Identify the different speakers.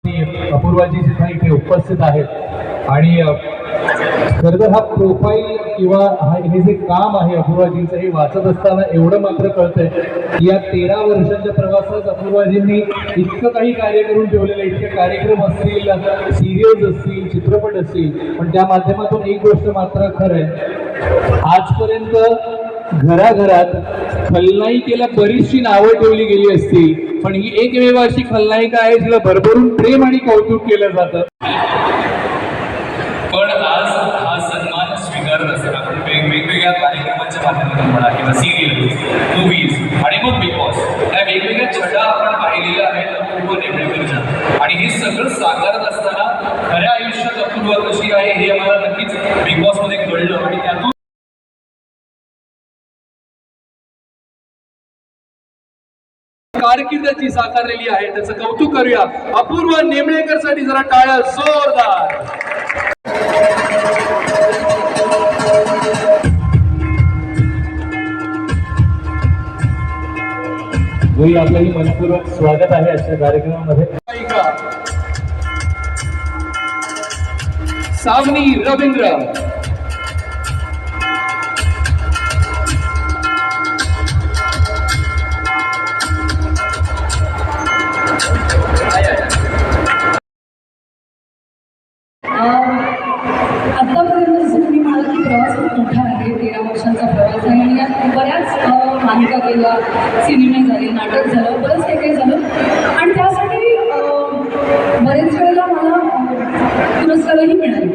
Speaker 1: अपूर्वाजी सुद्धा इथे उपस्थित आहेत आणि खरं तर हा प्रोफाईल किंवा हे जे काम आहे अपूर्वाजींचं हे वाचत असताना एवढं मात्र कळतंय की या 13 वर्षांच्या प्रवासात अपूर्वाजींनी इतकं काही कार्य करून ठेवलेलं, इतके कार्यक्रम असतील, सिरियल्स असतील, चित्रपट असतील, पण त्या माध्यमातून एक गोष्ट मात्र खरं आहे, आजपर्यंत घराघरात खलनायिकेला बरीचशी नावं ठेवली गेली असतील, पण ही एकमेव अशी खलनायिका आहे जिला भरभरून प्रेम आणि कौतुक केलं जातं.
Speaker 2: पण आज हा सन्मान स्वीकारत असताना आपण वेगवेगळ्या कार्यक्रमांच्या माध्यमातून म्हणा किंवा सिरियल्स, मूवीज आणि मग बिग बॉस या वेगवेगळ्या छटा आपण पाहिलेल्या आहेत अपूर्व नेमळेकरच्या, आणि हे सगळं साकारत असताना खऱ्या आयुष्यात अपूर्व कशी आहे हे आम्हाला नक्कीच बिग बॉसमध्ये कळलं आणि त्यातून
Speaker 3: कारकिर्दची साकारलेली आहे. त्याचं कौतुक करूया. अपूर्व नेमळेकर साठी जरा टाळ्या जोरदार.
Speaker 1: आपलंही मनपूर्वक स्वागत आहे आजच्या कार्यक्रमामध्ये.
Speaker 3: सावनी रवींद्र,
Speaker 4: आतापर्यंत जसं तुम्ही म्हणाल की प्रवास खूप मोठा आहे, 13 वर्षांचा प्रवास आहे आणि यात बऱ्याच मालिका केल्या, सिनेमे झाले, नाटक झालं, बरंच काही काही झालं आणि त्यासाठी बरेच वेळेला मला पुरस्कारही मिळाले.